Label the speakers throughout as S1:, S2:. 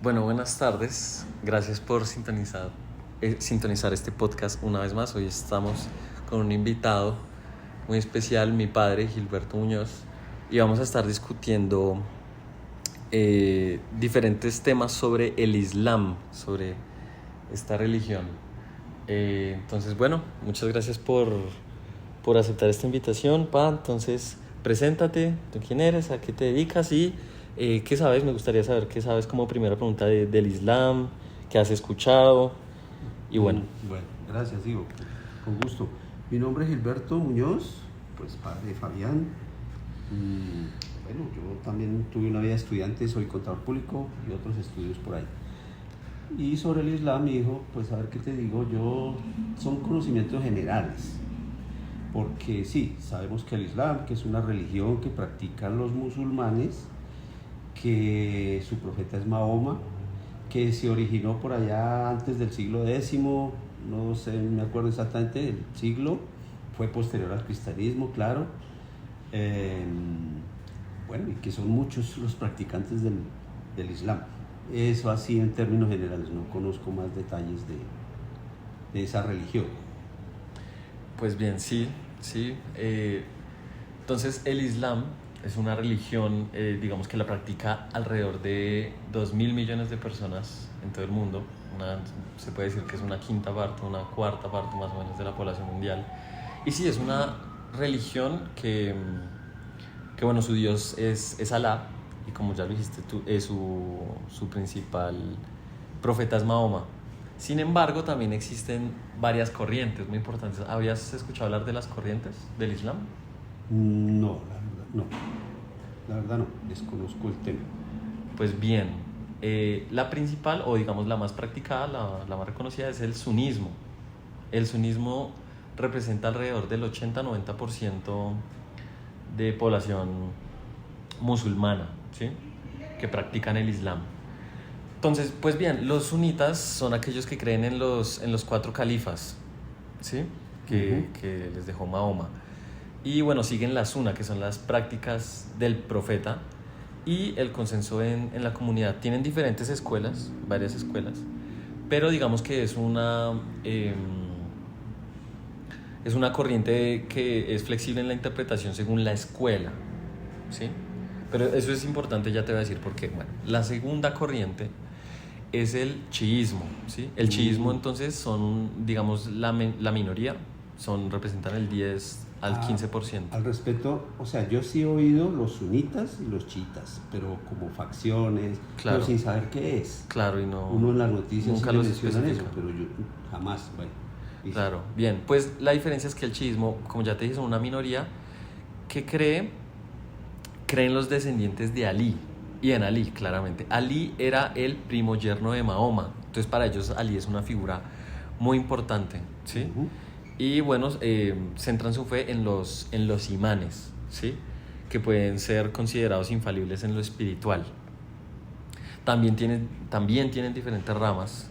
S1: Bueno, buenas tardes. Gracias por sintonizar este podcast una vez más. Hoy estamos con un invitado muy especial, mi padre, Gilberto Muñoz, y vamos a estar discutiendo diferentes temas sobre el Islam, sobre esta religión. Entonces, bueno, muchas gracias por aceptar esta invitación, Pa. Entonces, preséntate, tú quién eres, a qué te dedicas y qué sabes. Me gustaría saber qué sabes como primera pregunta del Islam, qué has escuchado y bueno.
S2: Bueno, gracias, Ivo, con gusto. Mi nombre es Gilberto Muñoz, pues padre de Fabián. Bueno, yo también tuve una vida de estudiante, soy contador público y otros estudios por ahí. Y sobre el Islam, mi hijo, pues a ver qué te digo, son conocimientos generales. Porque sí, sabemos que el Islam, que es una religión que practican los musulmanes, que su profeta es Mahoma, que se originó por allá antes del siglo X, no sé, me acuerdo exactamente el siglo, fue posterior al cristianismo, claro. Bueno, y que son muchos los practicantes del Islam. Eso así en términos generales, no conozco más detalles de esa religión.
S1: Pues bien, sí. Entonces el Islam es una religión, digamos que la practica alrededor de 2.000 millones de personas en todo el mundo. Se puede decir que es una quinta parte, una cuarta parte más o menos de la población mundial. Y sí, es una religión que bueno, su Dios es Alá, y como ya lo dijiste tú, su principal profeta es Mahoma. Sin embargo, también existen varias corrientes muy importantes. ¿Habías escuchado hablar de las corrientes del Islam?
S2: No, la verdad no, desconozco el tema.
S1: Pues bien, la principal, o digamos la más practicada, la más reconocida, es el sunismo. El sunismo representa alrededor del 80-90% de población musulmana, ¿sí?, que practican el Islam. Entonces, pues bien, los sunitas son aquellos que creen en los 4 califas, ¿sí?, que les dejó Mahoma. Y bueno, siguen la suna, que son las prácticas del profeta, y el consenso en la comunidad. Tienen diferentes escuelas, varias escuelas, pero digamos que es una corriente que es flexible en la interpretación según la escuela, ¿sí? Pero eso es importante, ya te voy a decir por qué. Bueno, la segunda corriente es el chiismo, ¿sí? El chiismo entonces son, digamos, la minoría, representan el 10 al 15%.
S2: Al respecto, o sea, yo sí he oído los sunitas y los chiitas, pero como facciones,
S1: claro,
S2: pero sin saber qué es.
S1: Claro, y no.
S2: Uno en las noticias
S1: nunca
S2: sí
S1: los
S2: mencionan
S1: especifica.
S2: eso, pero yo jamás, bueno.
S1: Claro, bien, pues la diferencia es que el chiismo, como ya te dije, son una minoría que creen los descendientes de Alí, y en Alí, claramente. Alí era el primo yerno de Mahoma, entonces para ellos Alí es una figura muy importante, ¿sí? Y bueno, centran su fe en los imanes, ¿sí?, que pueden ser considerados infalibles en lo espiritual. También tienen diferentes ramas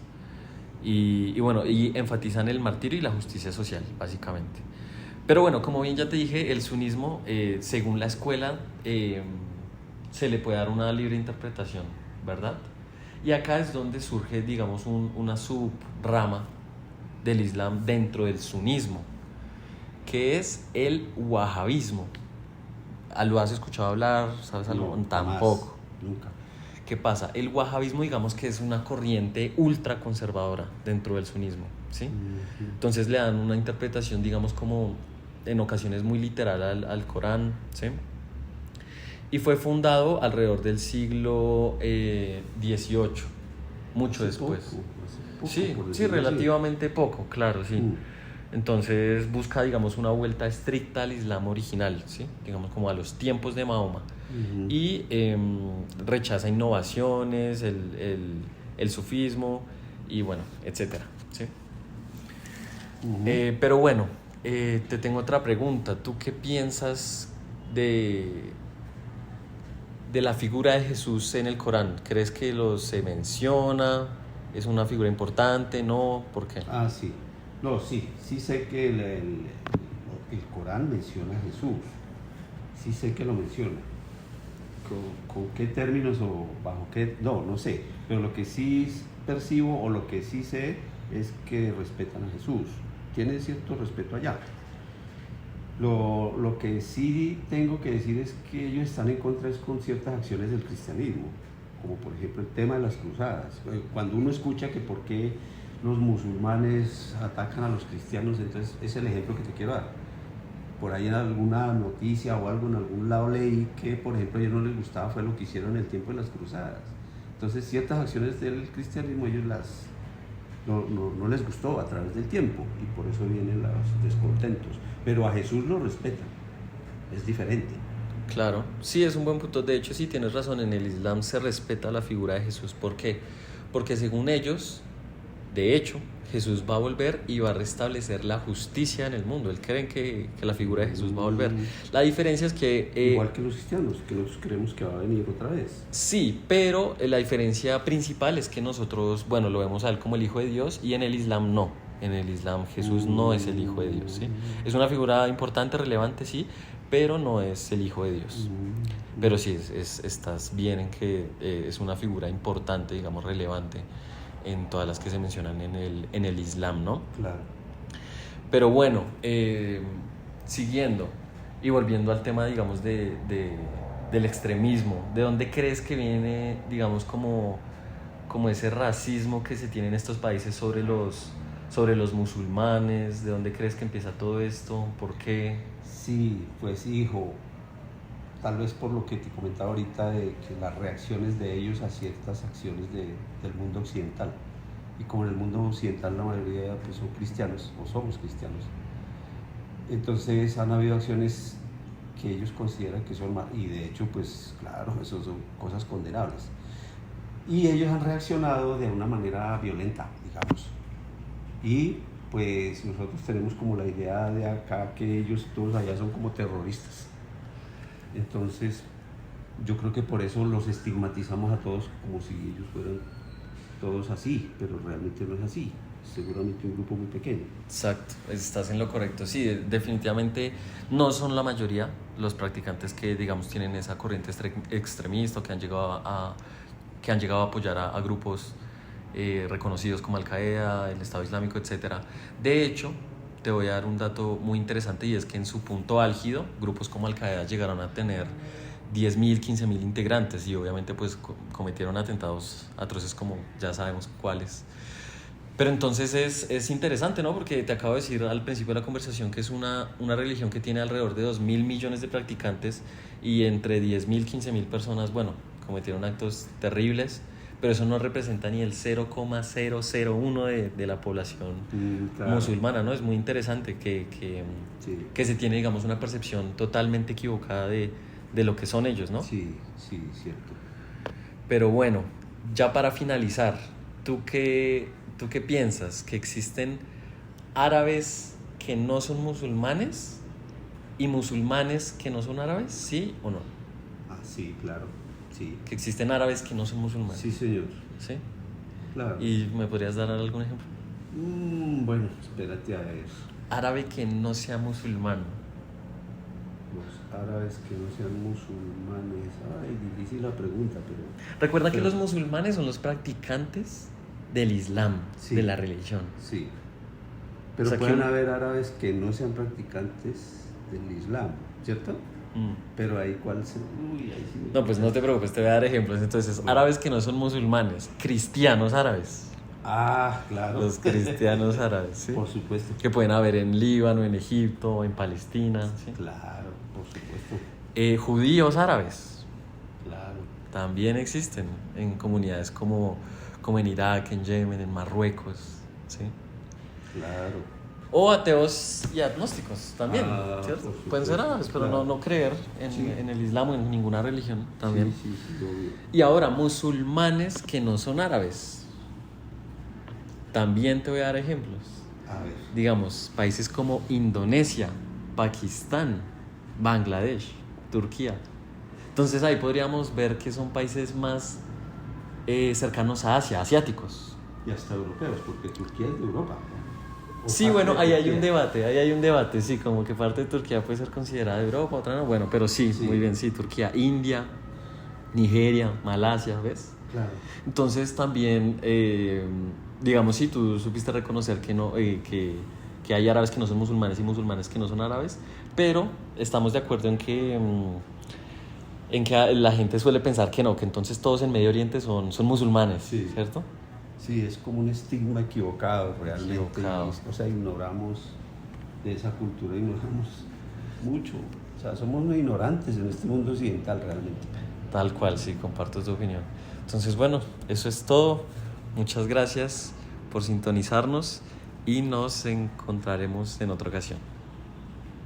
S1: y bueno, y enfatizan el martirio y la justicia social, básicamente. Pero bueno, como bien ya te dije, el sunismo, según la escuela, se le puede dar una libre interpretación, ¿verdad? Y acá es donde surge, digamos, una subrama del Islam dentro del sunismo, que es el wahabismo. ¿Lo has escuchado hablar? ¿Sabes algo?
S2: No,
S1: Tampoco.
S2: Nunca.
S1: ¿Qué pasa? El wahabismo, digamos que es una corriente ultra conservadora dentro del sunismo, ¿sí? Entonces le dan una interpretación, digamos, como en ocasiones muy literal al Corán, ¿sí? Y fue fundado alrededor del siglo XVIII, mucho después.
S2: Poco,
S1: Sí, relativamente poco, claro, sí. Entonces busca, digamos, una vuelta estricta al Islam original, ¿sí?, digamos como a los tiempos de Mahoma. Y rechaza innovaciones, el sufismo y bueno, etcétera, ¿sí? Pero bueno, te tengo otra pregunta. ¿Tú qué piensas de la figura de Jesús en el Corán? ¿Crees que se menciona? ¿Es una figura importante? ¿No? ¿Por qué?
S2: Sí. No, sí sé que el Corán menciona a Jesús. Sí sé que lo menciona. con qué términos o bajo qué, no sé, pero lo que sí percibo o lo que sí sé es que respetan a Jesús, tienen cierto respeto allá. Lo que sí tengo que decir es que ellos están en contra es con ciertas acciones del cristianismo, como por ejemplo el tema de las cruzadas. Cuando uno escucha que por qué los musulmanes atacan a los cristianos, entonces es el ejemplo que te quiero dar. Por ahí en alguna noticia o algo en algún lado leí que, por ejemplo, a ellos no les gustaba fue lo que hicieron en el tiempo de las cruzadas. Entonces ciertas acciones del cristianismo ellos no les gustó a través del tiempo y por eso vienen los descontentos. Pero a Jesús lo respetan, es diferente.
S1: Claro, sí, es un buen punto. De hecho, sí, tienes razón, en el Islam se respeta la figura de Jesús. ¿Por qué? Porque según ellos, de hecho, Jesús va a volver y va a restablecer la justicia en el mundo. Él creen que la figura de Jesús va a volver. La diferencia es que...
S2: igual que los cristianos, que nosotros creemos que va a venir otra vez.
S1: Sí, pero la diferencia principal es que nosotros, bueno, lo vemos a él como el Hijo de Dios y en el Islam no. En el Islam Jesús no es el Hijo de Dios, ¿sí? Es una figura importante, relevante, sí, pero no es el Hijo de Dios. Pero sí, estás bien en que es una figura importante, digamos, relevante en todas las que se mencionan en el Islam, ¿no?
S2: Claro.
S1: Pero bueno, siguiendo y volviendo al tema, digamos, del extremismo, ¿de dónde crees que viene, digamos, como ese racismo que se tiene en estos países sobre los musulmanes? ¿De dónde crees que empieza todo esto? ¿Por qué?
S2: Sí, pues hijo, tal vez por lo que te comentaba ahorita de que las reacciones de ellos a ciertas acciones del mundo occidental. Y como en el mundo occidental la mayoría pues, son cristianos o somos cristianos, entonces han habido acciones que ellos consideran que son mal, y de hecho pues claro, eso son cosas condenables. Y ellos han reaccionado de una manera violenta, digamos. Y pues nosotros tenemos como la idea de acá que ellos todos allá son como terroristas. Entonces yo creo que por eso los estigmatizamos a todos como si ellos fueran todos así, pero realmente no es así. Seguramente un grupo muy pequeño.
S1: Exacto, estás en lo correcto. Sí, definitivamente no son la mayoría los practicantes que, digamos, tienen esa corriente extremista o que han llegado a apoyar a grupos reconocidos como Al-Qaeda, el Estado Islámico, etc. De hecho, te voy a dar un dato muy interesante y es que en su punto álgido, grupos como Al-Qaeda llegaron a tener 10.000, 15.000 integrantes y obviamente pues cometieron atentados atroces como ya sabemos cuáles. Pero entonces es interesante, ¿no? Porque te acabo de decir al principio de la conversación que es una religión que tiene alrededor de 2.000 millones de practicantes y entre 10.000, 15.000 personas, bueno, cometieron actos terribles, pero eso no representa ni el 0,001 de la población
S2: claro.
S1: musulmana, ¿no? Es muy interesante que se tiene, digamos, una percepción totalmente equivocada de lo que son ellos, ¿no?
S2: Sí, cierto.
S1: Pero bueno, ya para finalizar, ¿tú qué piensas? ¿Que existen árabes que no son musulmanes y musulmanes que no son árabes? ¿Sí o no?
S2: Ah, sí, claro, sí.
S1: ¿Que existen árabes que no son musulmanes?
S2: Sí, señor.
S1: ¿Sí?
S2: Claro.
S1: ¿Y me podrías dar algún ejemplo?
S2: Bueno, espérate a ver.
S1: Árabe que no sea musulmán.
S2: Los árabes que no sean musulmanes. Ay, difícil la pregunta, pero...
S1: Recuerda que los musulmanes son los practicantes del Islam,
S2: sí,
S1: de la religión.
S2: Sí. Pero o sea, pueden haber árabes que no sean practicantes del Islam, ¿cierto? Pero ahí cuál se... ahí sí
S1: no, pues no te preocupes, te voy a dar ejemplos. Entonces, bueno, árabes que no son musulmanes, cristianos árabes.
S2: Ah, claro.
S1: Los cristianos árabes, ¿sí?
S2: Por supuesto.
S1: Que pueden haber en Líbano, en Egipto, en Palestina, ¿sí?
S2: Claro, por supuesto.
S1: Judíos árabes.
S2: Claro.
S1: También existen en comunidades como en Irak, en Yemen, en Marruecos, ¿sí?
S2: Claro.
S1: O ateos y agnósticos también, ¿cierto? Pueden ser árabes, pero
S2: claro,
S1: no creer en el Islam o en ninguna religión también.
S2: Sí, obvio.
S1: Y ahora, musulmanes que no son árabes. También te voy a dar ejemplos.
S2: A ver.
S1: Digamos, países como Indonesia, Pakistán, Bangladesh, Turquía. Entonces ahí podríamos ver que son países más cercanos a Asia, asiáticos.
S2: Y hasta europeos, porque Turquía es de Europa.
S1: Sí, bueno, ahí hay un debate, sí, como que parte de Turquía puede ser considerada Europa, otra no, bueno, pero sí, muy bien, sí, Turquía, India, Nigeria, Malasia, ¿ves?
S2: Claro.
S1: Entonces también, digamos, si tú supiste reconocer que, no, que hay árabes que no son musulmanes y musulmanes que no son árabes, pero estamos de acuerdo en que la gente suele pensar que no, que entonces todos en Medio Oriente son musulmanes,
S2: Sí.
S1: ¿cierto?
S2: Sí, es como un estigma equivocado realmente.
S1: Equivocado.
S2: O sea, ignoramos de esa cultura, ignoramos mucho. O sea, somos muy ignorantes en este mundo occidental realmente.
S1: Tal cual, sí, comparto tu opinión. Entonces, bueno, eso es todo. Muchas gracias por sintonizarnos y nos encontraremos en otra ocasión.